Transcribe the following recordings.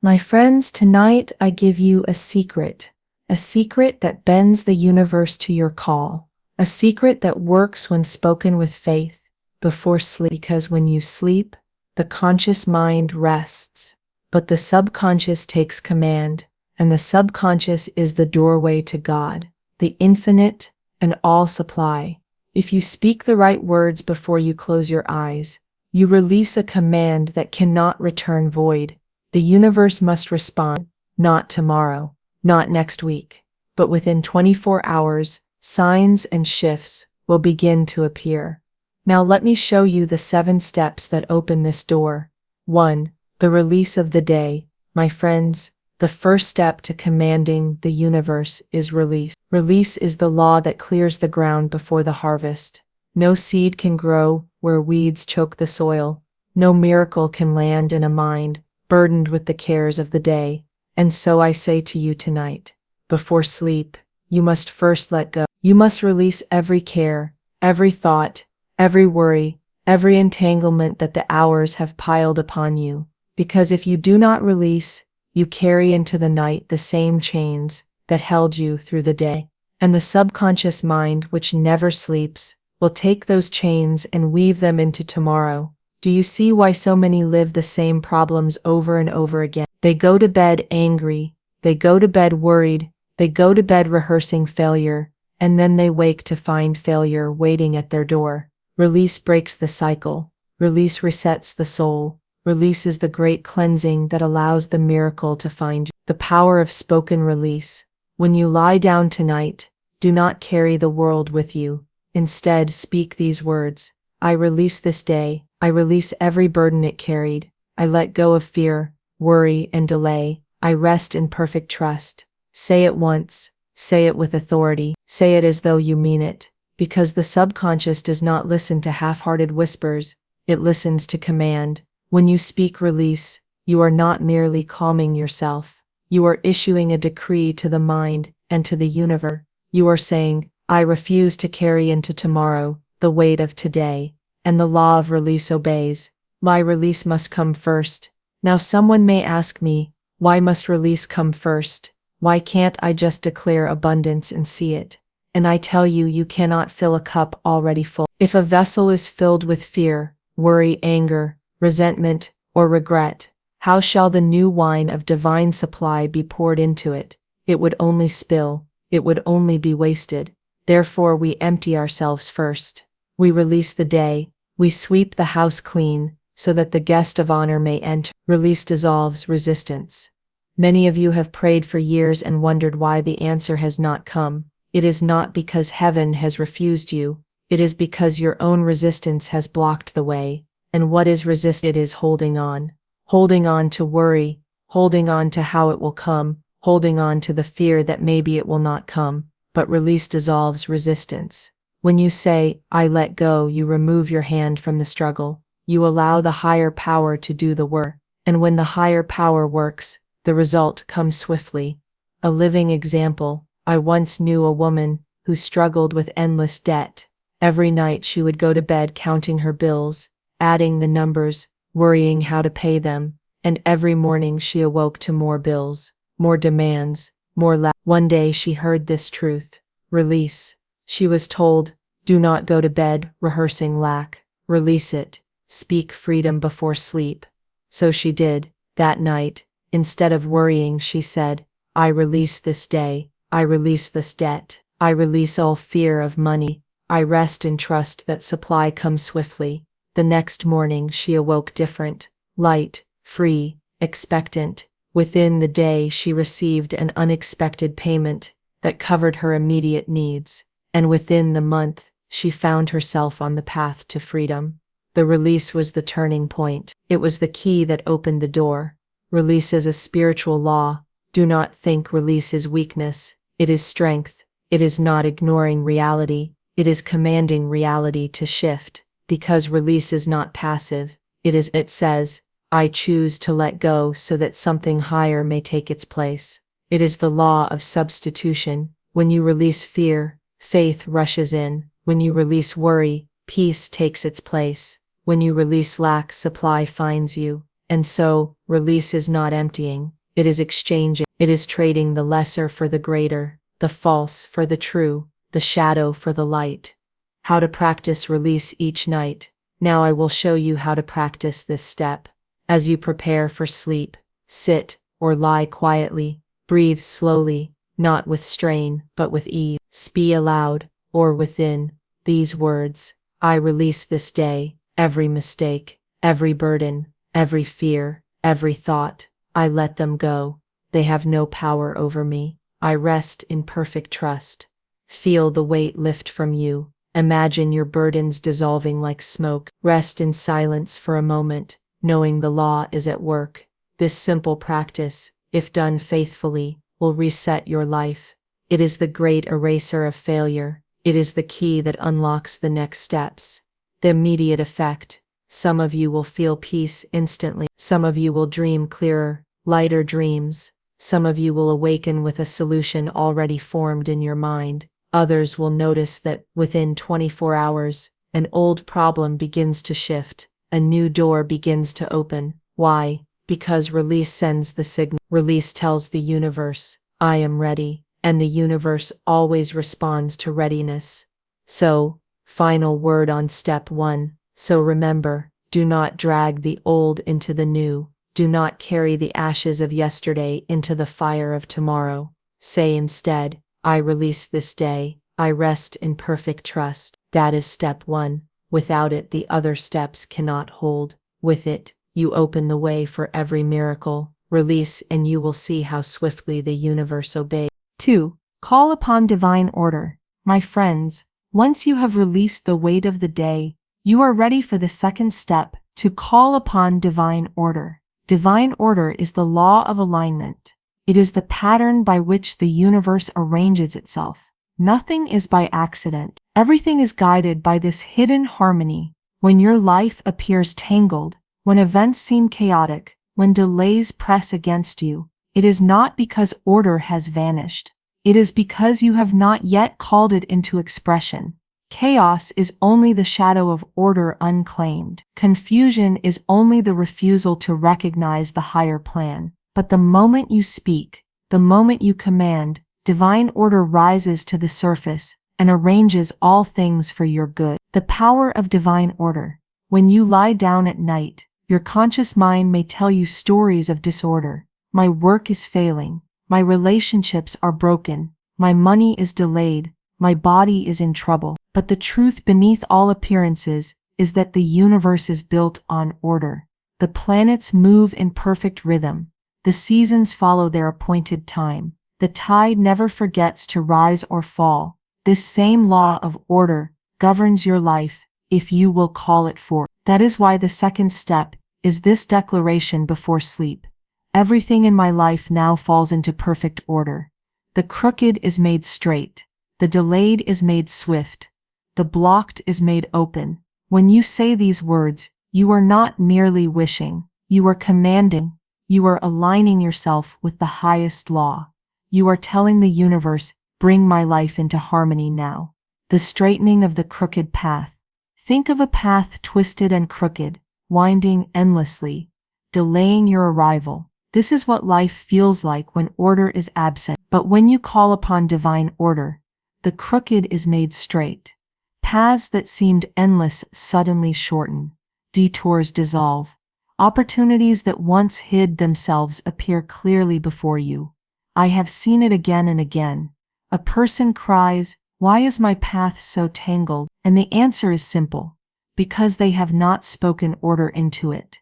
My friends, tonight I give you a secret that bends the universe to your call, a secret that works when spoken with faith before sleep, because when you sleep, the conscious mind rests, but the subconscious takes command, and the subconscious is the doorway to God, the infinite and all supply. If you speak the right words before you close your eyes, you release a command that cannot return void. The universe must respond, not tomorrow, not next week, but within 24 hours, signs and shifts will begin to appear. Now let me show you the 7 steps that open this door. 1. The release of the day. My friends, the first step to commanding the universe is release. Release is the law that clears the ground before the harvest. No seed can grow where weeds choke the soil. No miracle can land in a mind burdened with the cares of the day. And so I say to you tonight, before sleep, you must first let go. You must release every care, every thought, every worry, every entanglement that the hours have piled upon you. Because if you do not release, you carry into the night the same chains that held you through the day. And the subconscious mind, which never sleeps, will take those chains and weave them into tomorrow. Do you see why so many live the same problems over and over again? They go to bed angry, they go to bed worried, they go to bed rehearsing failure, and then they wake to find failure waiting at their door. Release breaks the cycle. Release resets the soul. Release is the great cleansing that allows the miracle to find you. The power of spoken release. When you lie down tonight, do not carry the world with you. Instead, speak these words. I release this day. I release every burden it carried. I let go of fear, worry, and delay. I rest in perfect trust. Say it once. Say it with authority. Say it as though you mean it. Because the subconscious does not listen to half-hearted whispers. It listens to command. When you speak release, you are not merely calming yourself. You are issuing a decree to the mind and to the universe. You are saying, I refuse to carry into tomorrow the weight of today. And the law of release obeys. My release must come first. Now someone may ask me, why must release come first? Why can't I just declare abundance and see it? And I tell you, you cannot fill a cup already full. If a vessel is filled with fear, worry, anger, resentment, or regret, how shall the new wine of divine supply be poured into it? It would only spill. It would only be wasted. Therefore we empty ourselves first. We release the day. We sweep the house clean, so that the guest of honor may enter. Release dissolves resistance. Many of you have prayed for years and wondered why the answer has not come. It is not because heaven has refused you. It is because your own resistance has blocked the way. And what is resisted is holding on. Holding on to worry, holding on to how it will come, holding on to the fear that maybe it will not come. But release dissolves resistance. When you say, I let go, you remove your hand from the struggle. You allow the higher power to do the work. And when the higher power works, the result comes swiftly. A living example. I once knew a woman who struggled with endless debt. Every night she would go to bed counting her bills, adding the numbers, worrying how to pay them, and every morning she awoke to more bills, more demands, more. One day she heard this truth. Release. She was told, do not go to bed rehearsing lack. Release it. Speak freedom before sleep. So she did. That night, instead of worrying, she said, I release this day. I release this debt. I release all fear of money. I rest in trust that supply comes swiftly. The next morning she awoke different, light, free, expectant. Within the day she received an unexpected payment that covered her immediate needs. And within the month, she found herself on the path to freedom. The release was the turning point. It was the key that opened the door. Release is a spiritual law. Do not think release is weakness. It is strength. It is not ignoring reality. It is commanding reality to shift. Because release is not passive. It says, I choose to let go so that something higher may take its place. It is the law of substitution. When you release fear, faith rushes in. When you release worry, peace takes its place. When you release lack, supply finds you. And so, release is not emptying, it is exchanging, it is trading the lesser for the greater, the false for the true, the shadow for the light. How to practice release each night. Now I will show you how to practice this step. As you prepare for sleep, sit or lie quietly, breathe slowly, not with strain, but with ease. Speak aloud, or within, these words: I release this day, every mistake, every burden, every fear, every thought. I let them go. They have no power over me. I rest in perfect trust. Feel the weight lift from you. Imagine your burdens dissolving like smoke. Rest in silence for a moment, knowing the law is at work. This simple practice, if done faithfully, will reset your life. It is the great eraser of failure. It is the key that unlocks the next steps. The immediate effect. Some of you will feel peace instantly. Some of you will dream clearer, lighter dreams. Some of you will awaken with a solution already formed in your mind. Others will notice that within 24 hours, an old problem begins to shift. A new door begins to open. Why? Because release sends the signal. Release tells the universe, I am ready, and the universe always responds to readiness. So, final word on step 1. So remember, do not drag the old into the new. Do not carry the ashes of yesterday into the fire of tomorrow. Say instead, I release this day. I rest in perfect trust. That is step 1. Without it, the other steps cannot hold. With it, you open the way for every miracle. Release and you will see how swiftly the universe obeys. 2. Call upon divine order. My friends, once you have released the weight of the day, you are ready for the second step, to call upon divine order. Divine order is the law of alignment. It is the pattern by which the universe arranges itself. Nothing is by accident. Everything is guided by this hidden harmony. When your life appears tangled, when events seem chaotic, when delays press against you, it is not because order has vanished. It is because you have not yet called it into expression. Chaos is only the shadow of order unclaimed. Confusion is only the refusal to recognize the higher plan. But the moment you speak, the moment you command, divine order rises to the surface and arranges all things for your good. The power of divine order. When you lie down at night, your conscious mind may tell you stories of disorder. My work is failing. My relationships are broken. My money is delayed. My body is in trouble. But the truth beneath all appearances is that the universe is built on order. The planets move in perfect rhythm. The seasons follow their appointed time. The tide never forgets to rise or fall. This same law of order governs your life if you will call it forth. That is why the second step is this declaration before sleep. Everything in my life now falls into perfect order. The crooked is made straight. The delayed is made swift. The blocked is made open. When you say these words, you are not merely wishing. You are commanding. You are aligning yourself with the highest law. You are telling the universe, bring my life into harmony now. The straightening of the crooked path. Think of a path twisted and crooked, winding endlessly, delaying your arrival. This is what life feels like when order is absent. But when you call upon divine order, the crooked is made straight. Paths that seemed endless suddenly shorten. Detours dissolve. Opportunities that once hid themselves appear clearly before you. I have seen it again and again. A person cries, "Why is my path so tangled?" And the answer is simple. Because they have not spoken order into it.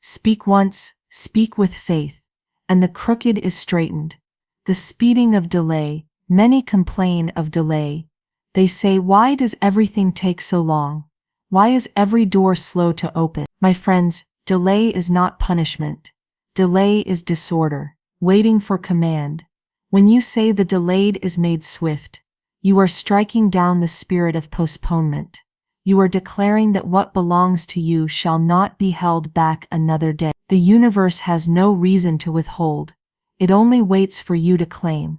Speak once, speak with faith, and the crooked is straightened. The speeding of delay. Many complain of delay. They say, why does everything take so long? Why is every door slow to open? My friends, delay is not punishment. Delay is disorder, waiting for command. When you say the delayed is made swift, you are striking down the spirit of postponement. You are declaring that what belongs to you shall not be held back another day. The universe has no reason to withhold. It only waits for you to claim.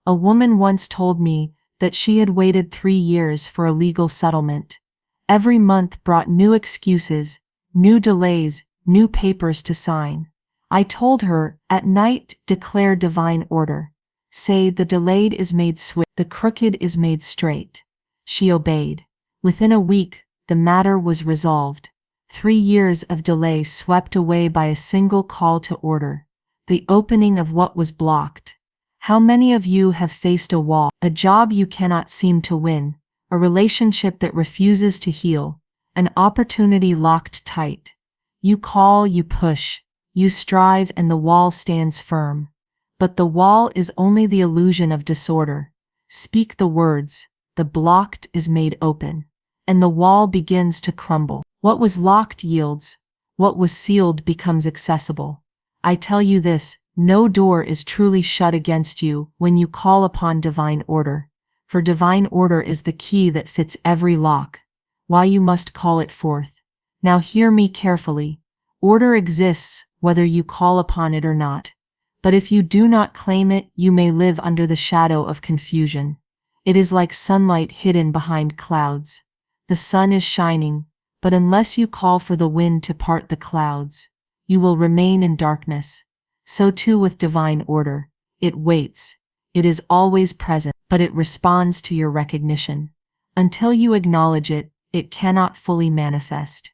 A woman once told me that she had waited 3 years for a legal settlement. Every month brought new excuses, new delays, new papers to sign. I told her, at night, declare divine order. Say, the delayed is made swift, the crooked is made straight. She obeyed. Within a week, the matter was resolved. 3 years of delay swept away by a single call to order. The opening of what was blocked. How many of you have faced a wall, a job you cannot seem to win, a relationship that refuses to heal, an opportunity locked tight? You call, you push, you strive, and the wall stands firm. But the wall is only the illusion of disorder. Speak the words, the blocked is made open, and the wall begins to crumble. What was locked yields, what was sealed becomes accessible. I tell you this, no door is truly shut against you when you call upon divine order, for divine order is the key that fits every lock. Why you must call it forth. Now hear me carefully. Order exists, whether you call upon it or not. But if you do not claim it, you may live under the shadow of confusion. It is like sunlight hidden behind clouds. The sun is shining, but unless you call for the wind to part the clouds, you will remain in darkness. So too with divine order. It waits. It is always present, but it responds to your recognition. Until you acknowledge it, it cannot fully manifest.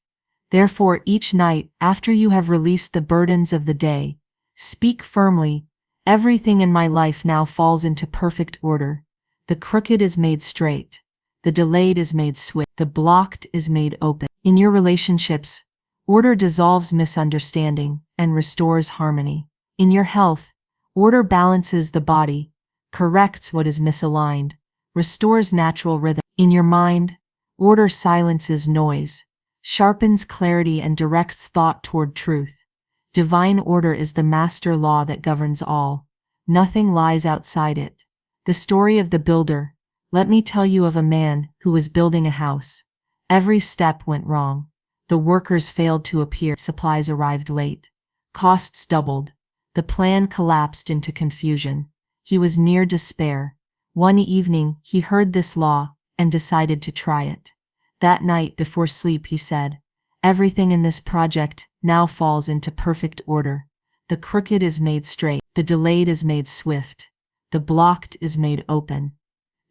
Therefore, each night, after you have released the burdens of the day, speak firmly, everything in my life now falls into perfect order. The crooked is made straight. The delayed is made swift. The blocked is made open. In your relationships, order dissolves misunderstanding and restores harmony. In your health, order balances the body, corrects what is misaligned, restores natural rhythm. In your mind, order silences noise, sharpens clarity and directs thought toward truth. Divine order is the master law that governs all. Nothing lies outside it. The story of the builder. Let me tell you of a man who was building a house. Every step went wrong. The workers failed to appear. Supplies arrived late. Costs doubled. The plan collapsed into confusion. He was near despair. One evening, he heard this law and decided to try it. That night before sleep he said, everything in this project now falls into perfect order. The crooked is made straight. The delayed is made swift. The blocked is made open.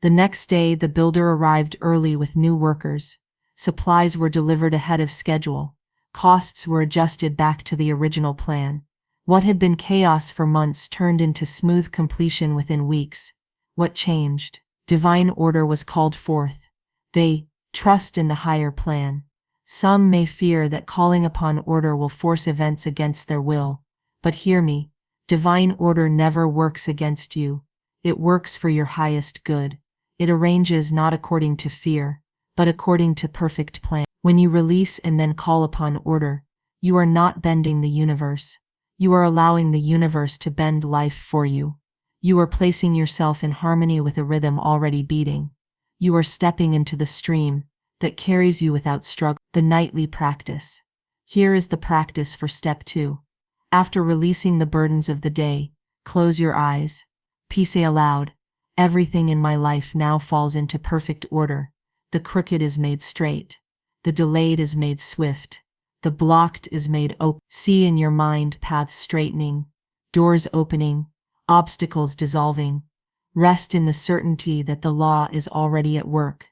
The next day, the builder arrived early with new workers. Supplies were delivered ahead of schedule. Costs were adjusted back to the original plan. What had been chaos for months turned into smooth completion within weeks. What changed? Divine order was called forth. They trust in the higher plan. Some may fear that calling upon order will force events against their will. But hear me, divine order never works against you. It works for your highest good. It arranges not according to fear, but according to perfect plan. When you release and then call upon order, you are not bending the universe. You are allowing the universe to bend life for you. You are placing yourself in harmony with a rhythm already beating. You are stepping into the stream that carries you without struggle. The nightly practice. Here is the practice for step 2. After releasing the burdens of the day, close your eyes. Say aloud, everything in my life now falls into perfect order. The crooked is made straight. The delayed is made swift. The blocked is made open. See in your mind paths straightening, doors opening, obstacles dissolving. Rest in the certainty that the law is already at work.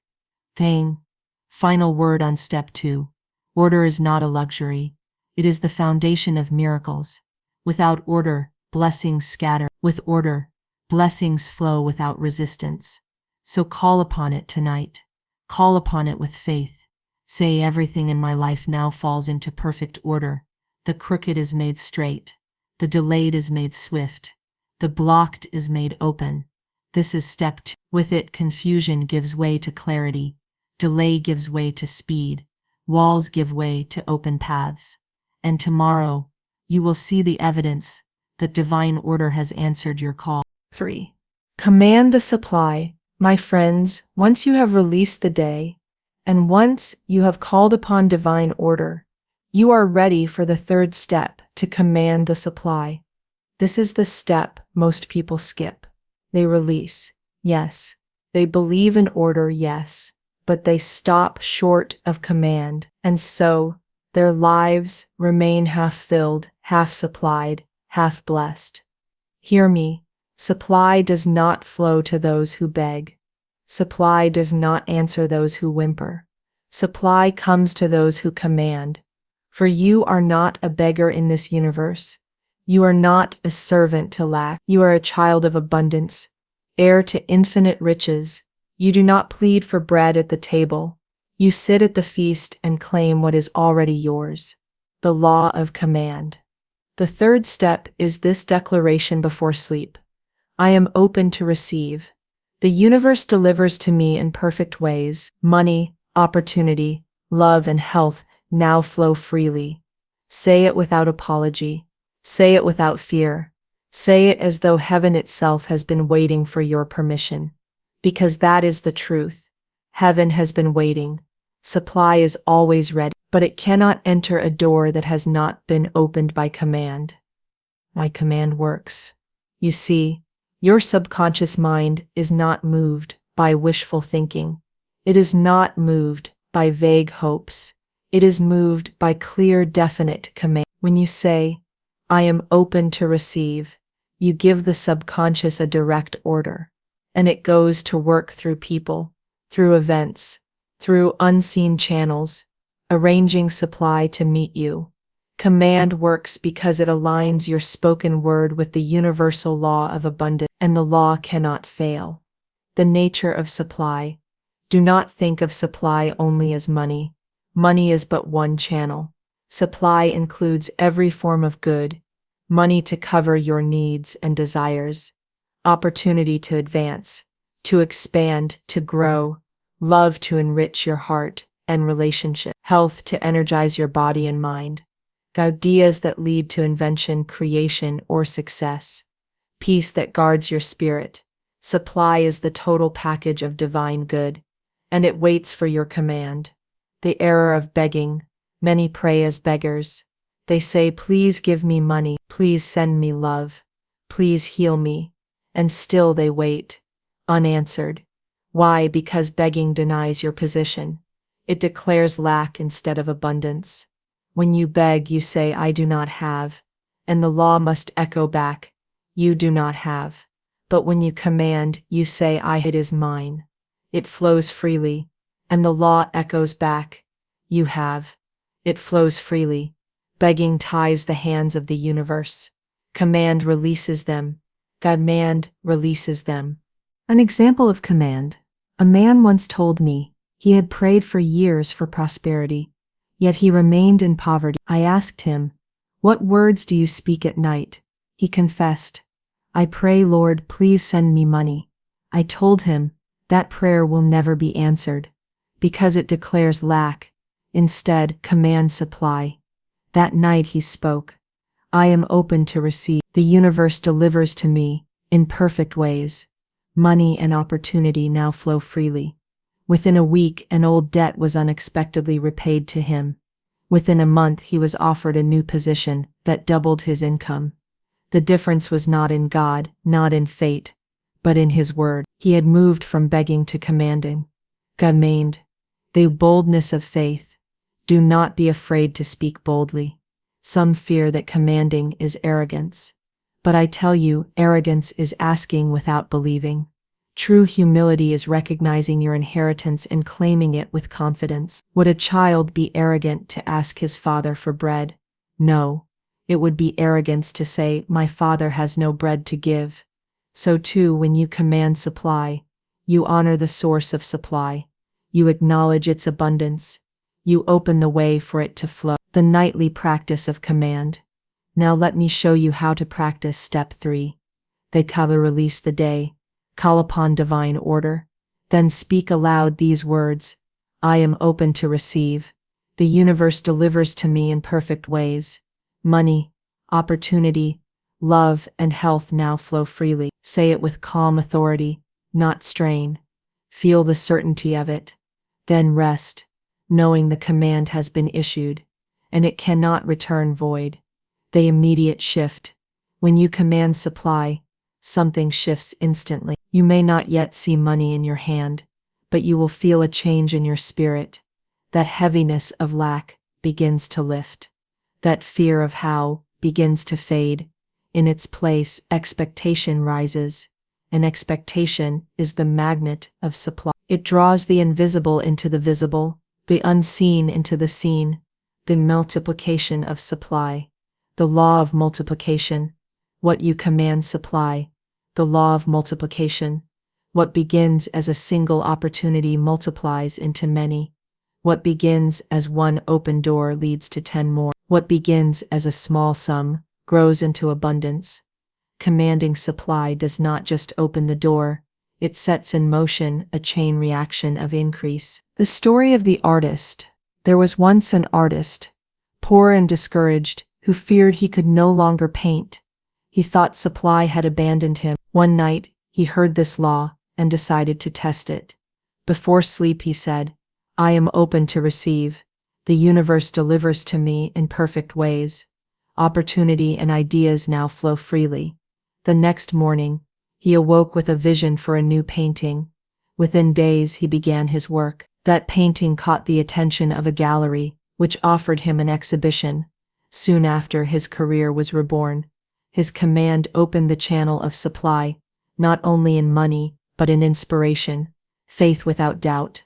Final word on step 2. Order is not a luxury. It is the foundation of miracles. Without order, blessings scatter. With order, blessings flow without resistance. So call upon it tonight. Call upon it with faith. Say, everything in my life now falls into perfect order. The crooked is made straight. The delayed is made swift. The blocked is made open. This is step 2. With it, confusion gives way to clarity. Delay gives way to speed. Walls give way to open paths. And tomorrow, you will see the evidence that divine order has answered your call. 3. Command the supply. My friends, once you have released the day, and once you have called upon divine order, you are ready for the 3rd step, to command the supply. This is the step most people skip. They release, yes. They believe in order, yes. But they stop short of command, and so Their lives remain half filled, half supplied, half blessed. Hear me. Supply does not flow to those who beg. Supply does not answer those who whimper. Supply comes to those who command. For you are not a beggar in this universe. You are not a servant to lack. You are a child of abundance, heir to infinite riches. You do not plead for bread at the table. You sit at the feast and claim what is already yours. The law of command. The third step is this declaration before sleep. I am open to receive. The universe delivers to me in perfect ways. Money, opportunity, love, and health now flow freely. Say it without apology. Say it without fear. Say it as though heaven itself has been waiting for your permission. Because that is the truth. Heaven has been waiting. Supply is always ready, but it cannot enter a door that has not been opened by command. My command works. You see, your subconscious mind is not moved by wishful thinking. It is not moved by vague hopes. It is moved by clear, definite command. When you say, I am open to receive, you give the subconscious a direct order, and it goes to work through people, through events, through unseen channels, arranging supply to meet you. Command works because it aligns your spoken word with the universal law of abundance, and the law cannot fail. The nature of supply. Do not think of supply only as money. Money is but one channel. Supply includes every form of good, money to cover your needs and desires, opportunity to advance, to expand, to grow, love to enrich your heart and relationship, health to energize your body and mind, ideas that lead to invention, creation, or success, peace that guards your spirit. Supply is the total package of divine good, and it waits for your command. The error of begging. Many pray as beggars. They say, please give me money, please send me love, please heal me, and still they wait, unanswered. Why? Because begging denies your position. It declares lack instead of abundance. When you beg, you say, I do not have, and the law must echo back, you do not have. But when you command, you say, it is mine. It flows freely, and the law echoes back, you have. It flows freely. Begging ties the hands of the universe. Command releases them. Command releases them. An example of command. A man once told me he had prayed for years for prosperity, yet he remained in poverty. I asked him, what words do you speak at night? He confessed, I pray, Lord, please send me money. I told him, that prayer will never be answered, because it declares lack. Instead, command supply. That night he spoke, I am open to receive. The universe delivers to me, in perfect ways. Money and opportunity now flow freely. Within a week, an old debt was unexpectedly repaid to him. Within a month, he was offered a new position that doubled his income. The difference was not in God, not in fate, but in his word. He had moved from begging to commanding. Command. The boldness of faith. Do not be afraid to speak boldly. Some fear that commanding is arrogance. But I tell you, arrogance is asking without believing. True humility is recognizing your inheritance and claiming it with confidence. Would a child be arrogant to ask his father for bread? No. It would be arrogance to say, my father has no bread to give. So too, when you command supply, you honor the source of supply. You acknowledge its abundance. You open the way for it to flow. The nightly practice of command. Now let me show you how to practice step 3. They release the day. Call upon divine order. Then speak aloud these words. I am open to receive. The universe delivers to me in perfect ways. Money, opportunity, love, and health now flow freely. Say it with calm authority, not strain. Feel the certainty of it. Then rest, knowing the command has been issued, and it cannot return void. The immediate shift. When you command supply, something shifts instantly. You may not yet see money in your hand, but you will feel a change in your spirit. That heaviness of lack begins to lift. That fear of how begins to fade. In its place, expectation rises. And expectation is the magnet of supply. It draws the invisible into the visible, the unseen into the seen, the multiplication of supply. The law of multiplication. What you command supply. The law of multiplication. What begins as a single opportunity multiplies into many. What begins as one open door leads to 10 more. What begins as a small sum grows into abundance. Commanding supply does not just open the door, it sets in motion a chain reaction of increase. The story of the artist. There was once an artist, poor and discouraged, who feared he could no longer paint. He thought supply had abandoned him. One night, he heard this law and decided to test it. Before sleep, he said, I am open to receive. The universe delivers to me in perfect ways. Opportunity and ideas now flow freely. The next morning, he awoke with a vision for a new painting. Within days, he began his work. That painting caught the attention of a gallery, which offered him an exhibition. Soon after, his career was reborn. His command opened the channel of supply, not only in money, but in inspiration, faith without doubt.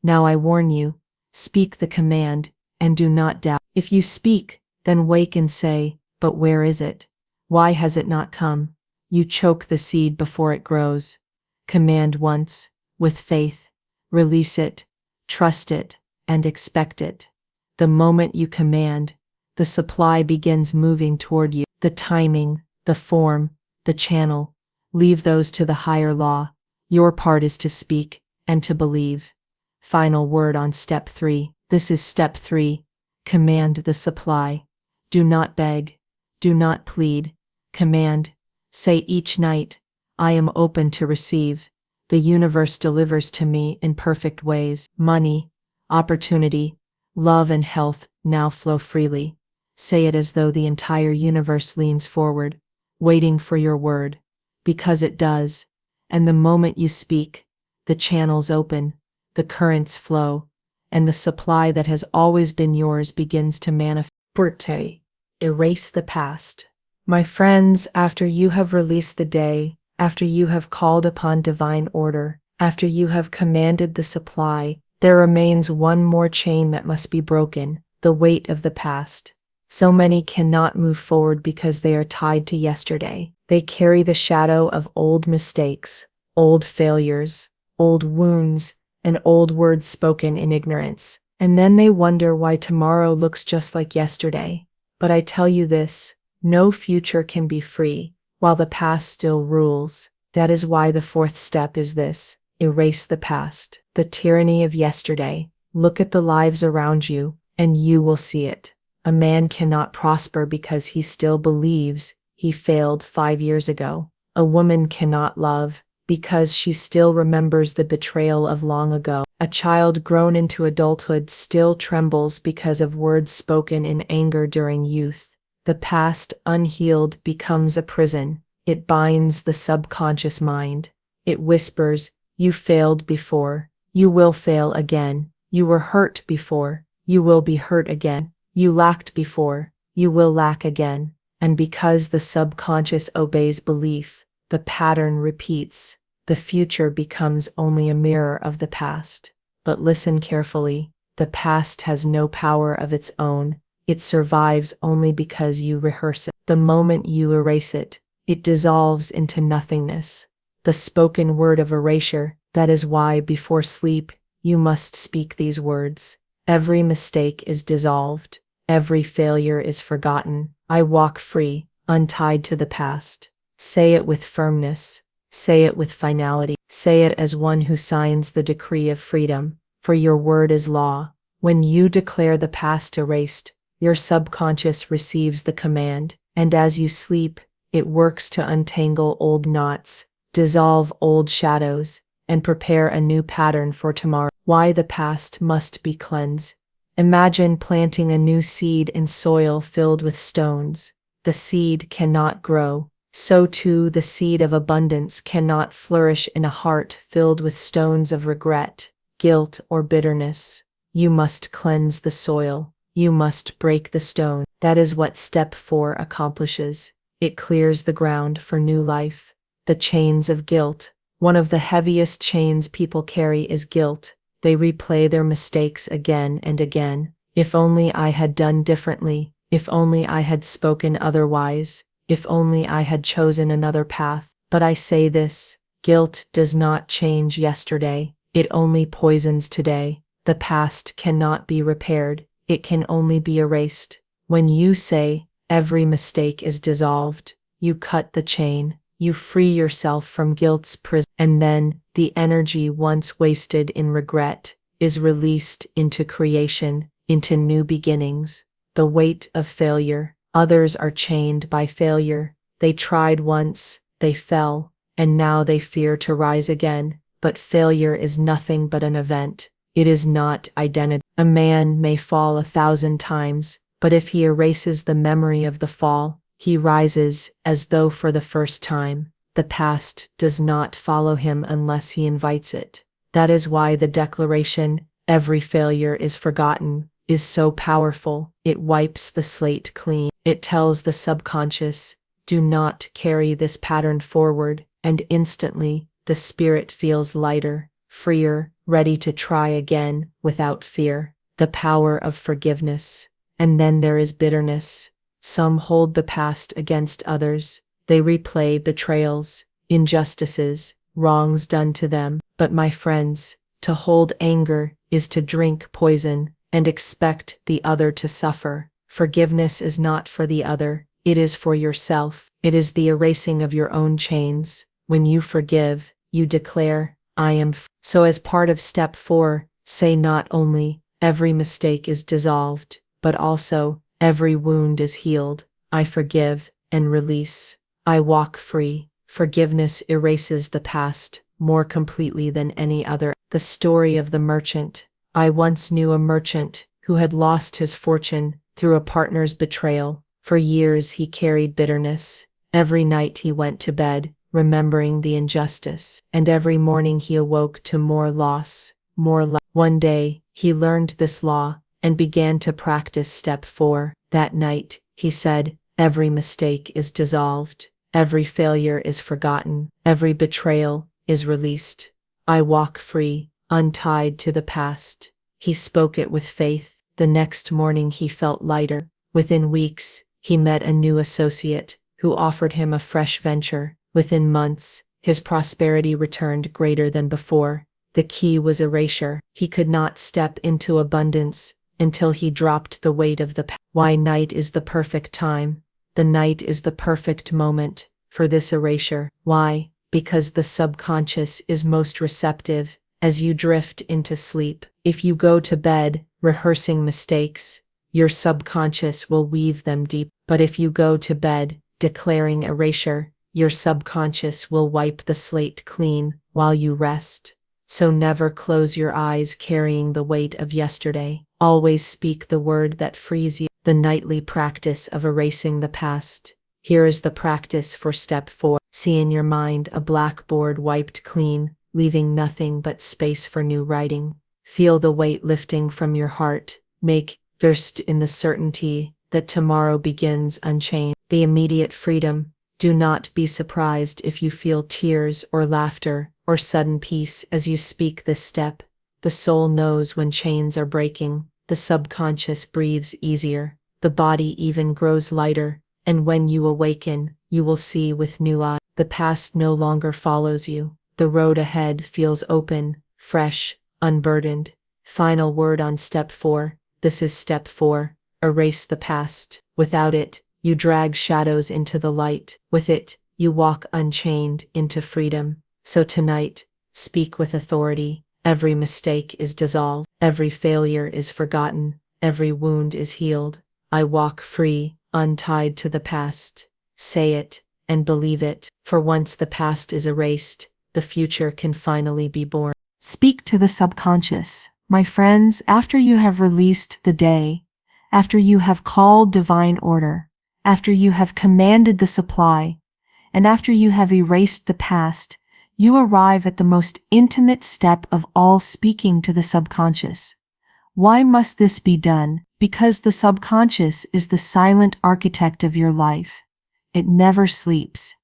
Now I warn you, speak the command, and do not doubt. If you speak, then wake and say, but where is it? Why has it not come? You choke the seed before it grows. Command once, with faith, release it, trust it, and expect it. The moment you command, the supply begins moving toward you. The timing, the form, the channel, leave those to the higher law. Your part is to speak and to believe. Final word on step 3. This is step 3. Command the supply. Do not beg. Do not plead. Command. Say each night, I am open to receive. The universe delivers to me in perfect ways. Money, opportunity, love and health now flow freely. Say it as though the entire universe leans forward, waiting for your word. Because it does. And the moment you speak, the channels open, the currents flow, and the supply that has always been yours begins to manifest. Erase the past. My friends, after you have released the day, after you have called upon divine order, after you have commanded the supply, there remains one more chain that must be broken, the weight of the past. So many cannot move forward because they are tied to yesterday. They carry the shadow of old mistakes, old failures, old wounds, and old words spoken in ignorance. And then they wonder why tomorrow looks just like yesterday. But I tell you this, no future can be free, while the past still rules. That is why the 4th step is this: erase the past, the tyranny of yesterday. Look at the lives around you, and you will see it. A man cannot prosper because he still believes he failed 5 years ago. A woman cannot love because she still remembers the betrayal of long ago. A child grown into adulthood still trembles because of words spoken in anger during youth. The past unhealed becomes a prison. It binds the subconscious mind. It whispers, you failed before. You will fail again. You were hurt before. You will be hurt again. You lacked before. You will lack again. And because the subconscious obeys belief, the pattern repeats. The future becomes only a mirror of the past. But listen carefully. The past has no power of its own. It survives only because you rehearse it. The moment you erase it, it dissolves into nothingness. The spoken word of erasure. That is why before sleep, you must speak these words. Every mistake is dissolved. Every failure is forgotten. I walk free, untied to the past. Say it with firmness. Say it with finality. Say it as one who signs the decree of freedom, for your word is law. When you declare the past erased, your subconscious receives the command, and as you sleep, it works to untangle old knots, dissolve old shadows, and prepare a new pattern for tomorrow. Why the past must be cleansed. Imagine planting a new seed in soil filled with stones. The seed cannot grow. So too the seed of abundance cannot flourish in a heart filled with stones of regret, guilt, or bitterness. You must cleanse the soil. You must break the stone. That is what step 4 accomplishes. It clears the ground for new life. The chains of guilt. One of the heaviest chains people carry is guilt. They replay their mistakes again and again. If only I had done differently. If only I had spoken otherwise. If only I had chosen another path. But I say this, guilt does not change yesterday. It only poisons today. The past cannot be repaired. It can only be erased. When you say, every mistake is dissolved, you cut the chain. You free yourself from guilt's prison, and then the energy once wasted in regret is released into creation, into new beginnings. The weight of failure. Others are chained by failure. They tried once, they fell, and now they fear to rise again. But failure is nothing but an event. It is not identity. A man may fall 1,000 times, but if he erases the memory of the fall, he rises as though for the first time. The past does not follow him unless he invites it. That is why the declaration, every failure is forgotten, is so powerful. It wipes the slate clean. It tells the subconscious, do not carry this pattern forward, and instantly, the spirit feels lighter, freer, ready to try again without fear. The power of forgiveness. And then there is bitterness. Some hold the past against others. They replay betrayals, injustices, wrongs done to them. But my friends, to hold anger is to drink poison and expect the other to suffer. Forgiveness is not for the other. It is for yourself. It is the erasing of your own chains. When you forgive, you declare, I am free. So as part of step 4, say not only, every mistake is dissolved, but also, every wound is healed. I forgive and release. I walk free. Forgiveness erases the past more completely than any other. The story of the merchant. I once knew a merchant who had lost his fortune through a partner's betrayal. For years he carried bitterness. Every night he went to bed, remembering the injustice, and every morning he awoke to more loss, more loss. One day, he learned this law and began to practice step 4. That night, he said, every mistake is dissolved, every failure is forgotten, every betrayal is released. I walk free, untied to the past. He spoke it with faith. The next morning he felt lighter. Within weeks, he met a new associate who offered him a fresh venture. Within months, his prosperity returned greater than before. The key was erasure. He could not step into abundance until he dropped the weight of the past. Why night is the perfect time. The night is the perfect moment for this erasure. Why? Because the subconscious is most receptive as you drift into sleep. If you go to bed rehearsing mistakes, your subconscious will weave them deep. But if you go to bed declaring erasure, your subconscious will wipe the slate clean while you rest. So never close your eyes carrying the weight of yesterday. Always speak the word that frees you. The nightly practice of erasing the past. Here is the practice for step 4. See in your mind a blackboard wiped clean, leaving nothing but space for new writing. Feel the weight lifting from your heart. Make rest in the certainty that tomorrow begins unchained. The immediate freedom. Do not be surprised if you feel tears or laughter or sudden peace as you speak this step. The soul knows when chains are breaking. The subconscious breathes easier. The body even grows lighter. And when you awaken, you will see with new eyes. The past no longer follows you. The road ahead feels open, fresh, unburdened. Final word on step 4. This is step 4. Erase the past. Without it, you drag shadows into the light. With it, you walk unchained into freedom. So tonight, speak with authority. Every mistake is dissolved. Every failure is forgotten. Every wound is healed. I walk free, untied to the past. Say it, and believe it. For once the past is erased, the future can finally be born. Speak to the subconscious. My friends, after you have released the day, after you have called divine order, after you have commanded the supply, and after you have erased the past, you arrive at the most intimate step of all, speaking to the subconscious. Why must this be done? Because the subconscious is the silent architect of your life. It never sleeps.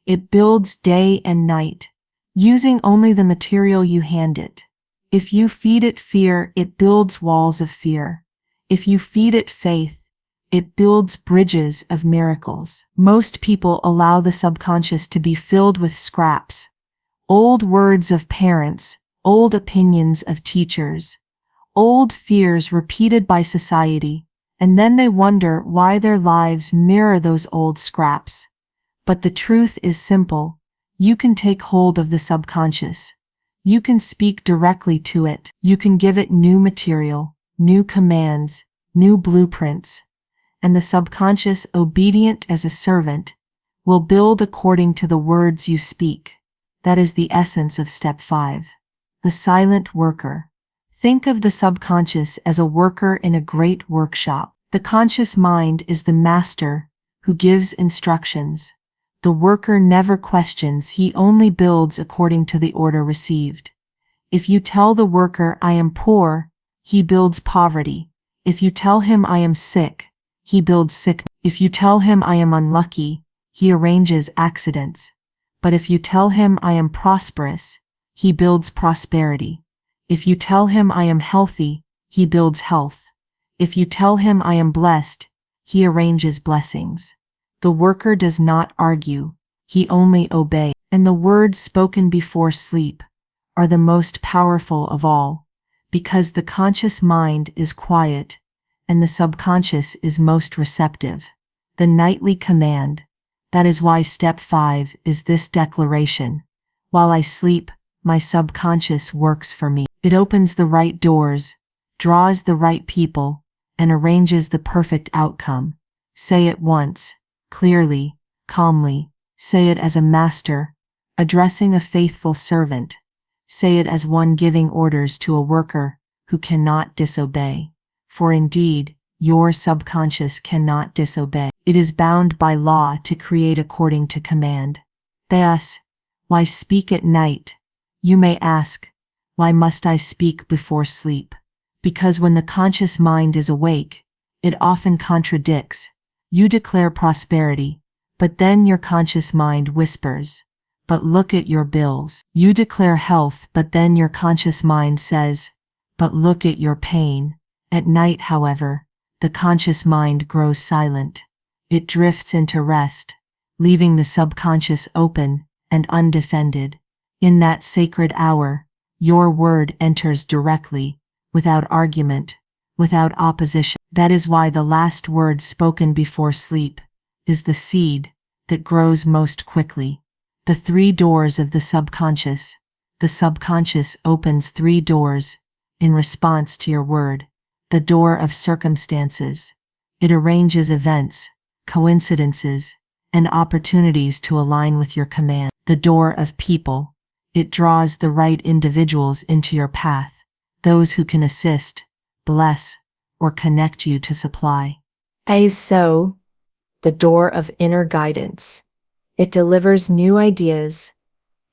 It builds day and night, using only the material you hand it. If you feed it fear, it builds walls of fear. If you feed it faith, it builds bridges of miracles. Most people allow the subconscious to be filled with scraps, old words of parents, old opinions of teachers, old fears repeated by society, and then they wonder why their lives mirror those old scraps. But the truth is simple. You can take hold of the subconscious. You can speak directly to it. You can give it new material, new commands, new blueprints. And the subconscious, obedient as a servant, will build according to the words you speak. That is the essence of step 5. The silent worker. Think of the subconscious as a worker in a great workshop. The conscious mind is the master who gives instructions. The worker never questions, he only builds according to the order received. If you tell the worker, I am poor, he builds poverty. If you tell him, I am sick, he builds sickness. If you tell him, I am unlucky, he arranges accidents. But if you tell him, I am prosperous, he builds prosperity. If you tell him, I am healthy, he builds health. If you tell him, I am blessed, he arranges blessings. The worker does not argue, he only obeys. And the words spoken before sleep are the most powerful of all, because the conscious mind is quiet and the subconscious is most receptive. The nightly command. That is why step 5 is this declaration. While I sleep, my subconscious works for me. It opens the right doors, draws the right people, and arranges the perfect outcome. Say it once, clearly, calmly. Say it as a master, addressing a faithful servant. Say it as one giving orders to a worker who cannot disobey. For indeed, your subconscious cannot disobey. It is bound by law to create according to command. Thus, why speak at night? You may ask, why must I speak before sleep? Because when the conscious mind is awake, it often contradicts. You declare prosperity, but then your conscious mind whispers, but look at your bills. You declare health, but then your conscious mind says, but look at your pain. At night, however, the conscious mind grows silent. It drifts into rest, leaving the subconscious open and undefended. In that sacred hour, your word enters directly, without argument, without opposition. That is why the last word spoken before sleep is the seed that grows most quickly. The 3 doors of the subconscious. The subconscious opens 3 doors in response to your word. The door of circumstances. It arranges events, coincidences, and opportunities to align with your command. The door of people. It draws the right individuals into your path, those who can assist, bless, or connect you to supply. As so, the door of inner guidance. It delivers new ideas,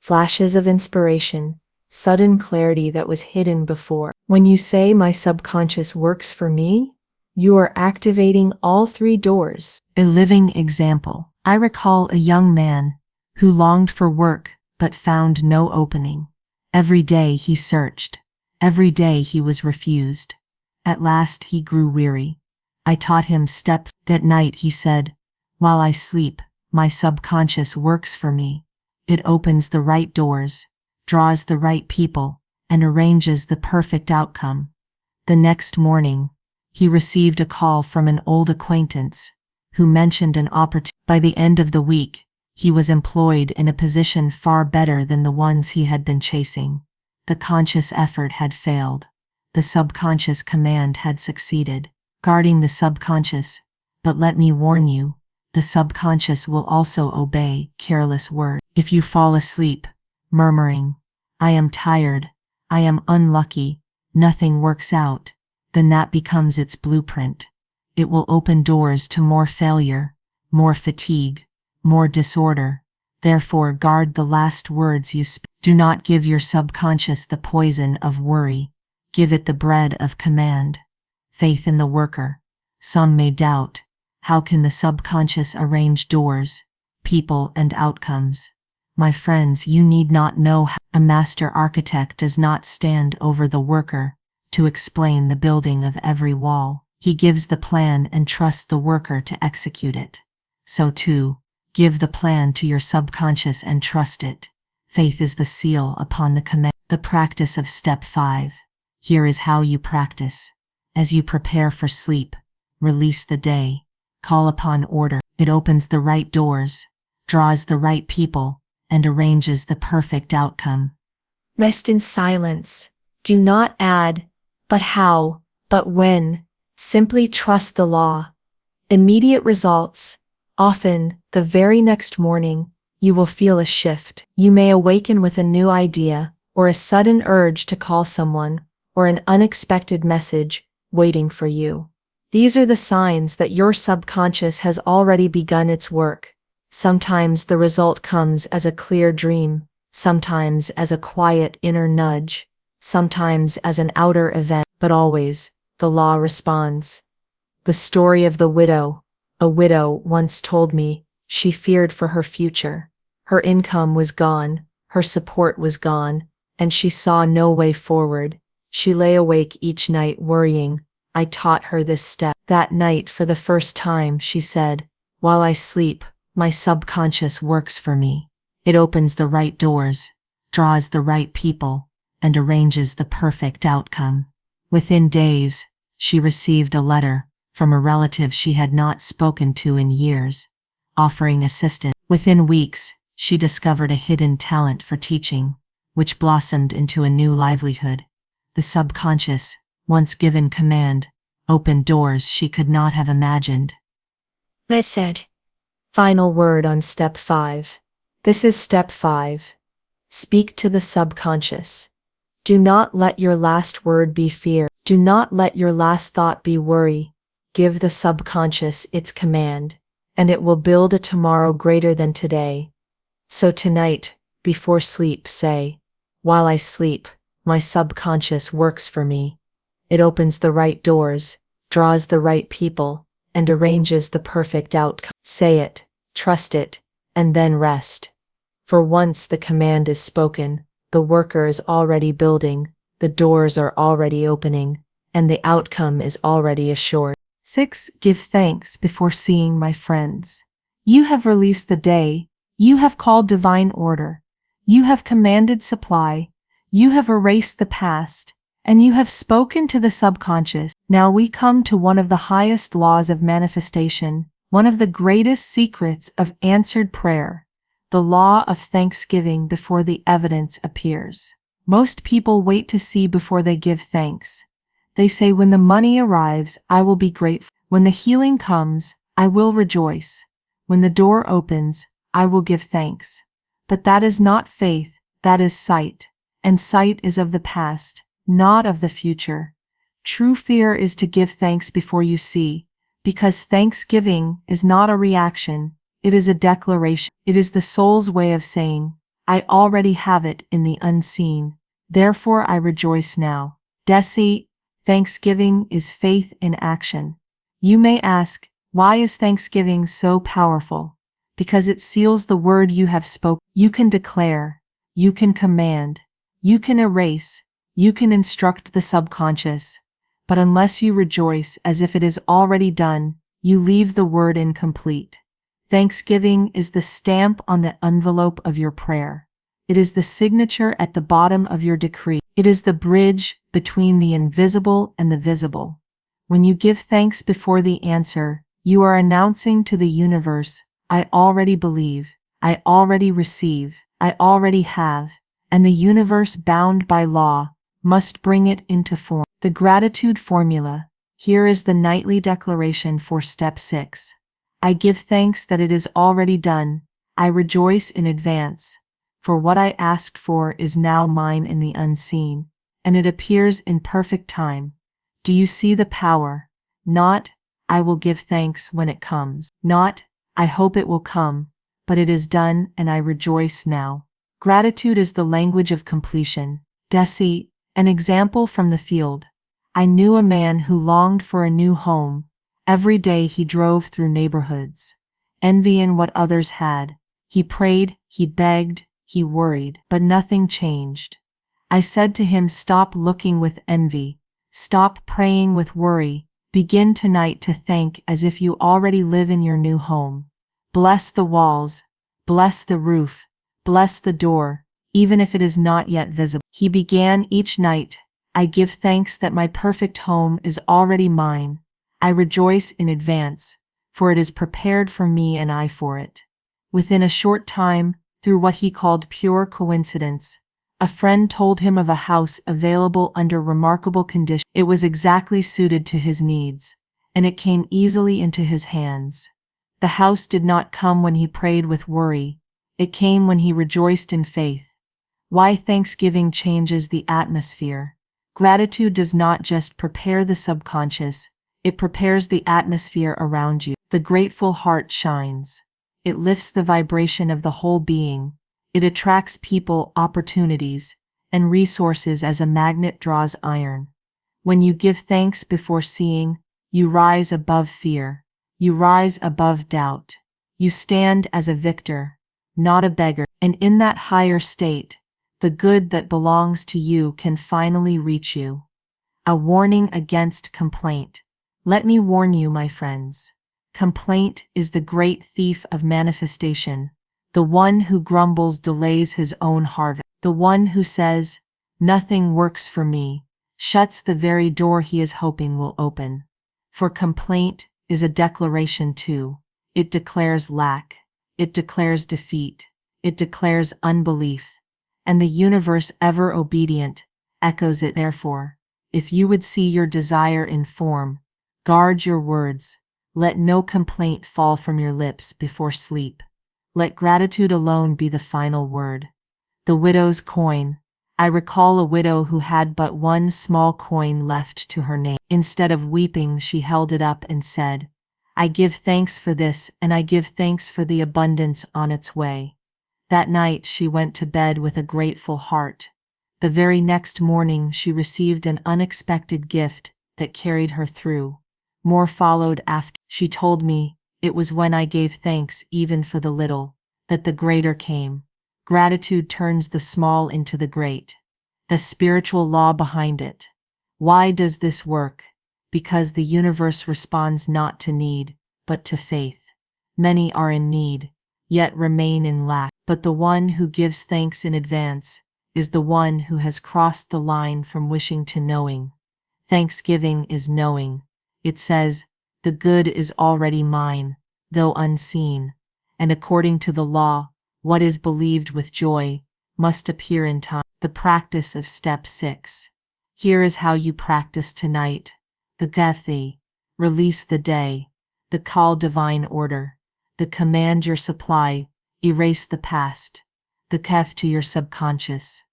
flashes of inspiration, sudden clarity that was hidden before. When you say my subconscious works for me, you are activating all 3 doors. A living example. I recall a young man who longed for work but found no opening. Every day he searched. Every day he was refused. At last he grew weary. I taught him step. That night he said, while I sleep, my subconscious works for me. It opens the right doors, draws the right people, and arranges the perfect outcome. The next morning, he received a call from an old acquaintance who mentioned an opportunity. By the end of the week, he was employed in a position far better than the ones he had been chasing. The conscious effort had failed. The subconscious command had succeeded. Guarding the subconscious. But let me warn you, the subconscious will also obey careless words. If you fall asleep, murmuring, I am tired, I am unlucky, nothing works out, then that becomes its blueprint. It will open doors to more failure, more fatigue, more disorder. Therefore, guard the last words you speak. Do not give your subconscious the poison of worry. Give it the bread of command. Faith in the worker. Some may doubt, how can the subconscious arrange doors, people, and outcomes? My friends, you need not know how. A master architect does not stand over the worker to explain the building of every wall. He gives the plan and trusts the worker to execute it. So too, give the plan to your subconscious and trust it. Faith is the seal upon the command. The practice of step 5. Here is how you practice. As you prepare for sleep, release the day, call upon order. It opens the right doors, draws the right people, and arranges the perfect outcome. Rest in silence. Do not add, but how, but when. Simply trust the law. Immediate results. Often, the very next morning, you will feel a shift. You may awaken with a new idea, or a sudden urge to call someone, or an unexpected message waiting for you. These are the signs that your subconscious has already begun its work. Sometimes the result comes as a clear dream, sometimes as a quiet inner nudge, sometimes as an outer event, but always, the law responds. The story of the widow. A widow once told me she feared for her future. Her income was gone, her support was gone, and she saw no way forward. She lay awake each night worrying. I taught her this step. That night, for the first time, she said, "While I sleep, my subconscious works for me. It opens the right doors, draws the right people, and arranges the perfect outcome." Within days, she received a letter from a relative she had not spoken to in years, offering assistance. Within weeks, she discovered a hidden talent for teaching, which blossomed into a new livelihood. The subconscious, once given command, opened doors she could not have imagined. I said. Final word on step 5. This is step 5. Speak to the subconscious. Do not let your last word be fear. Do not let your last thought be worry. Give the subconscious its command, and it will build a tomorrow greater than today. So tonight, before sleep, say, "While I sleep, my subconscious works for me. It opens the right doors, draws the right people, and arranges the perfect outcome." Say it, trust it, and then rest. For once the command is spoken, the worker is already building, the doors are already opening, and the outcome is already assured. 6. Give thanks before seeing, my friends. You have released the day, you have called divine order, you have commanded supply, you have erased the past, and you have spoken to the subconscious. Now we come to one of the highest laws of manifestation, one of the greatest secrets of answered prayer, the law of thanksgiving before the evidence appears. Most people wait to see before they give thanks. They say, when the money arrives, I will be grateful. When the healing comes, I will rejoice. When the door opens, I will give thanks. But that is not faith, that is sight. And sight is of the past, not of the future. True fear is to give thanks before you see, because thanksgiving is not a reaction, it is a declaration. It is the soul's way of saying, I already have it in the unseen, therefore I rejoice now. Desi, thanksgiving is faith in action. You may ask, why is thanksgiving so powerful? Because it seals the word you have spoken. You can declare, you can command, you can erase, you can instruct the subconscious, but unless you rejoice as if it is already done, you leave the word incomplete. Thanksgiving is the stamp on the envelope of your prayer. It is the signature at the bottom of your decree. It is the bridge between the invisible and the visible. When you give thanks before the answer, you are announcing to the universe, I already believe, I already receive, I already have, and the universe, bound by law, must bring it into form. The gratitude formula. Here is the nightly declaration for step 6. I give thanks that it is already done. I rejoice in advance. For what I asked for is now mine in the unseen, and it appears in perfect time. Do you see the power? Not, I will give thanks when it comes. Not, I hope it will come, but it is done and I rejoice now. Gratitude is the language of completion. Desi, an example from the field. I knew a man who longed for a new home, Every day he drove through neighborhoods, envying what others had. He prayed, he begged, he worried, but nothing changed. I said to him, stop looking with envy, stop praying with worry, begin tonight to thank as if you already live in your new home. Bless the walls, bless the roof, bless the door, even if it is not yet visible. He began each night, I give thanks that my perfect home is already mine. I rejoice in advance, for it is prepared for me and I for it. Within a short time, through what he called pure coincidence, a friend told him of a house available under remarkable conditions. It was exactly suited to his needs, and it came easily into his hands. The house did not come when he prayed with worry, it came when he rejoiced in faith. Why thanksgiving changes the atmosphere. Gratitude does not just prepare the subconscious, it prepares the atmosphere around you. The grateful heart shines. It lifts the vibration of the whole being. It attracts people, opportunities, and resources as a magnet draws iron. When you give thanks before seeing, you rise above fear. You rise above doubt. You stand as a victor, not a beggar. And in that higher state, the good that belongs to you can finally reach you. A warning against complaint. Let me warn you, my friends. Complaint is the great thief of manifestation. The one who grumbles delays his own harvest. The one who says, nothing works for me, shuts the very door he is hoping will open. For complaint is a declaration too. It declares lack. It declares defeat. It declares unbelief. And the universe, ever obedient, echoes it. Therefore, if you would see your desire in form, guard your words. Let no complaint fall from your lips before sleep. Let gratitude alone be the final word. The widow's coin. I recall a widow who had but one small coin left to her name. Instead of weeping, she held it up and said, I give thanks for this, and I give thanks for the abundance on its way. That night she went to bed with a grateful heart. The very next morning she received an unexpected gift that carried her through. More followed after. She told me, it was when I gave thanks even for the little, that the greater came. Gratitude turns the small into the great. The spiritual law behind it. Why does this work? Because the universe responds not to need, but to faith. Many are in need, yet remain in lack. But the one who gives thanks in advance is the one who has crossed the line from wishing to knowing. Thanksgiving is knowing. It says, the good is already mine, though unseen, and according to the law, what is believed with joy must appear in time. The practice of step 6. Here is how you practice tonight. The Gathi, release the day. The call, divine order. The command, your supply, erase the past. The kef, to your subconscious.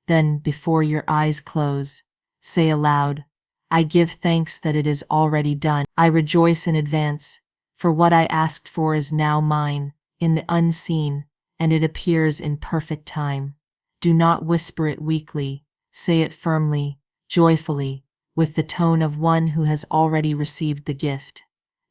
Then, before your eyes close, say aloud, I give thanks that it is already done. I rejoice in advance, for what I asked for is now mine, in the unseen, and it appears in perfect time. Do not whisper it weakly, say it firmly, joyfully, with the tone of one who has already received the gift.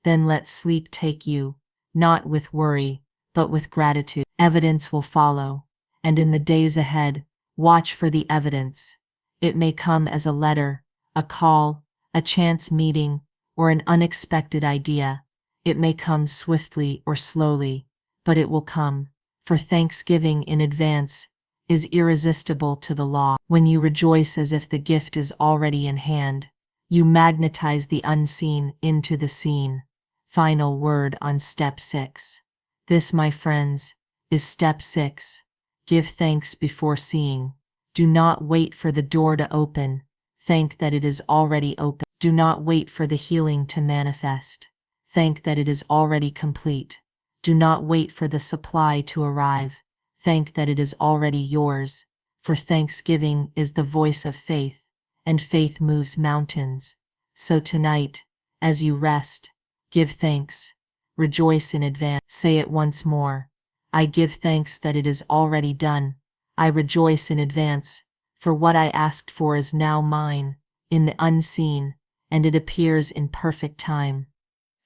Then let sleep take you, not with worry, but with gratitude. Evidence will follow, and in the days ahead, watch for the evidence. It may come as a letter, a call, a chance meeting, or an unexpected idea. It may come swiftly or slowly, but it will come, for thanksgiving in advance is irresistible to the law. When you rejoice as if the gift is already in hand, you magnetize the unseen into the seen. Final word on step 6. This, my friends, is step 6. Give thanks before seeing. Do not wait for the door to open. Thank that it is already open. Do not wait for the healing to manifest. Thank that it is already complete. Do not wait for the supply to arrive. Thank that it is already yours. For thanksgiving is the voice of faith, and faith moves mountains. So tonight, as you rest, give thanks. Rejoice in advance. Say it once more. I give thanks that it is already done. I rejoice in advance, for what I asked for is now mine, in the unseen, and it appears in perfect time.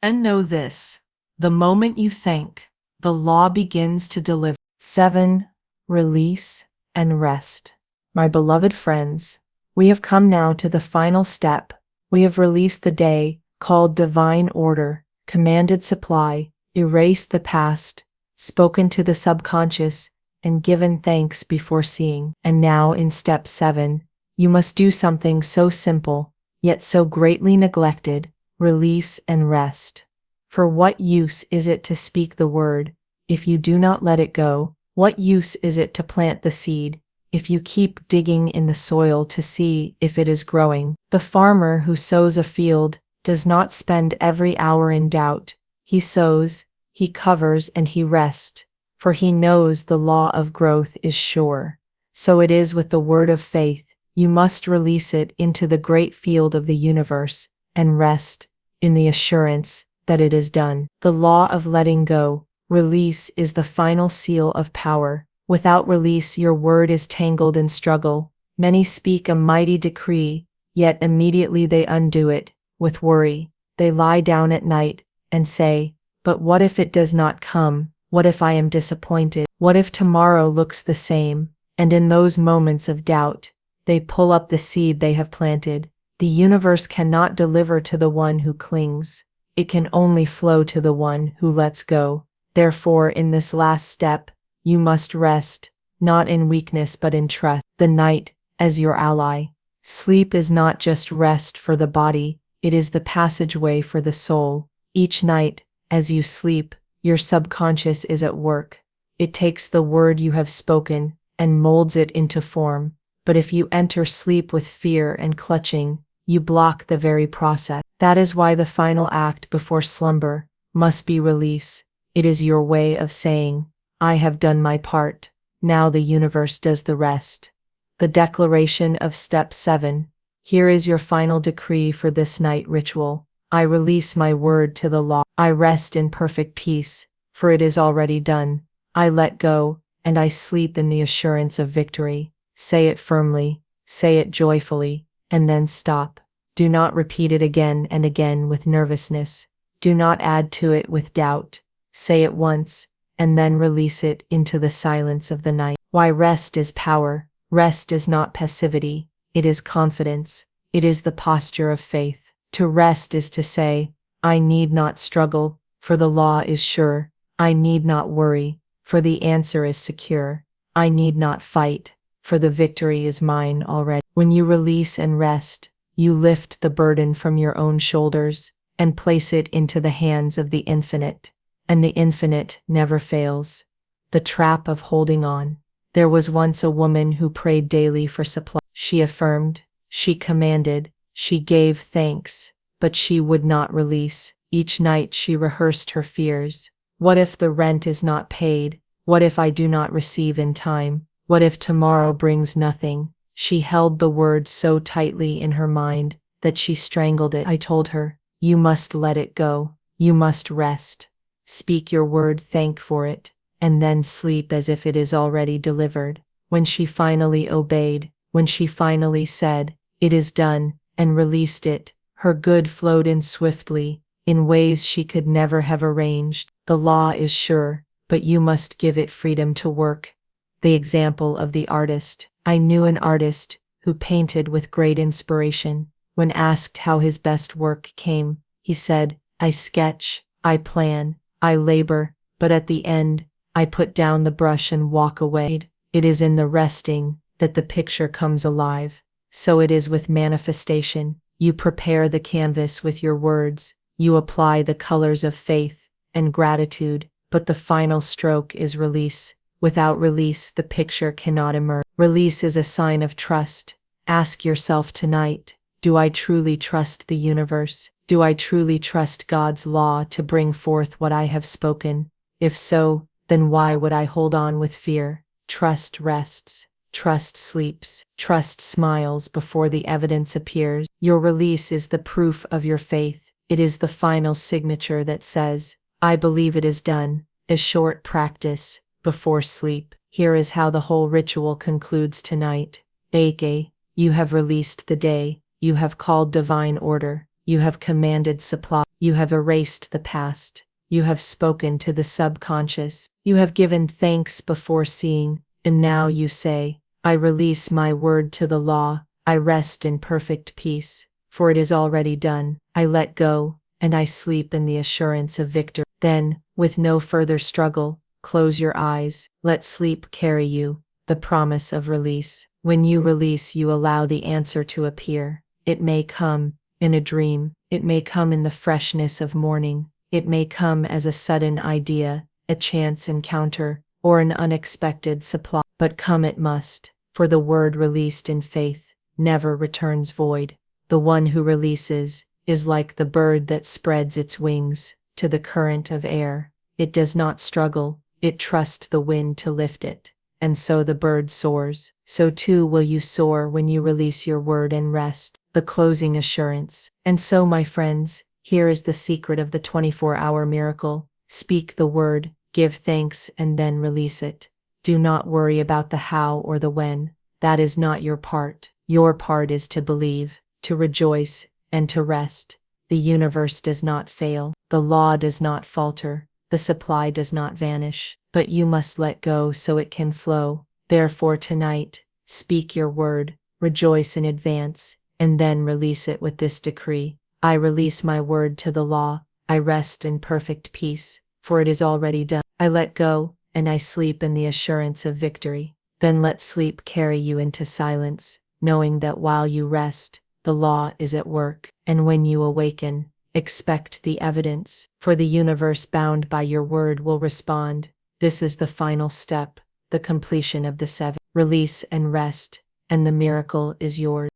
And know this, the moment you think, the law begins to deliver. 7. Release and rest. My beloved friends, we have come now to the final step. We have released the day, called divine order, commanded supply, erased the past, spoken to the subconscious, and given thanks before seeing. And now in step 7, you must do something so simple, yet so greatly neglected, release and rest. For what use is it to speak the word, if you do not let it go? What use is it to plant the seed, if you keep digging in the soil to see if it is growing? The farmer who sows a field does not spend every hour in doubt. He sows, he covers, and he rests, for he knows the law of growth is sure. So it is with the word of faith. You must release it into the great field of the universe and rest in the assurance that it is done. The law of letting go, release, is the final seal of power. Without release, your word is tangled in struggle. Many speak a mighty decree, yet immediately they undo it. With worry, they lie down at night and say, "But what if it does not come? What if I am disappointed? What if tomorrow looks the same?" And in those moments of doubt, they pull up the seed they have planted. The universe cannot deliver to the one who clings. It can only flow to the one who lets go. Therefore, in this last step, you must rest, not in weakness but in trust. The night as your ally. Sleep is not just rest for the body, it is the passageway for the soul. Each night, as you sleep, your subconscious is at work. It takes the word you have spoken and molds it into form. But if you enter sleep with fear and clutching, you block the very process. That is why the final act before slumber must be release. It is your way of saying, "I have done my part. Now the universe does the rest." The declaration of step 7. Here is your final decree for this night ritual. I release my word to the law. I rest in perfect peace, for it is already done. I let go, and I sleep in the assurance of victory. Say it firmly, say it joyfully, and then stop. Do not repeat it again and again with nervousness. Do not add to it with doubt. Say it once, and then release it into the silence of the night. Why rest is power. Rest is not passivity. It is confidence. It is the posture of faith. To rest is to say, I need not struggle, for the law is sure. I need not worry, for the answer is secure. I need not fight, for the victory is mine already. When you release and rest, you lift the burden from your own shoulders and place it into the hands of the infinite. And the infinite never fails. The trap of holding on. There was once a woman who prayed daily for supply. She affirmed, she commanded, she gave thanks, but she would not release. Each night she rehearsed her fears. What if the rent is not paid? What if I do not receive in time? What if tomorrow brings nothing? She held the word so tightly in her mind that she strangled it. I told her, you must let it go. You must rest. Speak your word, thank for it, and then sleep as if it is already delivered. When she finally obeyed, when she finally said, it is done, and released it, her good flowed in swiftly, in ways she could never have arranged. The law is sure, but you must give it freedom to work. The example of the artist. I knew an artist who painted with great inspiration. When asked how his best work came, he said, I sketch, I plan, I labor, but at the end, I put down the brush and walk away. It is in the resting that the picture comes alive. So it is with manifestation. You prepare the canvas with your words, you apply the colors of faith and gratitude, but the final stroke is release. Without release, the picture cannot emerge. Release is a sign of trust. Ask yourself tonight, do I truly trust the universe? Do I truly trust God's law to bring forth what I have spoken? If so, then why would I hold on with fear? Trust rests. Trust sleeps. Trust smiles before the evidence appears. Your release is the proof of your faith. It is the final signature that says, I believe it is done. A short practice before sleep. Here is how the whole ritual concludes tonight. Ake, you have released the day. You have called divine order. You have commanded supply. You have erased the past. You have spoken to the subconscious. You have given thanks before seeing, and now you say, I release my word to the law. I rest in perfect peace, for it is already done. I let go, and I sleep in the assurance of victory. Then, with no further struggle, close your eyes. Let sleep carry you, the promise of release. When you release, you allow the answer to appear. It may come in a dream. It may come in the freshness of morning. It may come as a sudden idea, a chance encounter, or an unexpected supply. But come it must, for the word released in faith never returns void. The one who releases is like the bird that spreads its wings to the current of air. It does not struggle, it trusts the wind to lift it. And so the bird soars. So too will you soar when you release your word and rest. The closing assurance. And so, my friends, here is the secret of the 24-hour miracle. Speak the word, give thanks, and then release it. Do not worry about the how or the when. That is not your part. Your part is to believe, to rejoice, and to rest. The universe does not fail. The law does not falter. The supply does not vanish. But you must let go so it can flow. Therefore tonight, speak your word, rejoice in advance, and then release it with this decree. I release my word to the law. I rest in perfect peace, for it is already done. I let go, and I sleep in the assurance of victory. Then let sleep carry you into silence, knowing that while you rest, the law is at work. And when you awaken, expect the evidence, for the universe bound by your word will respond. This is the final step, the completion of the 7. Release and rest, and the miracle is yours.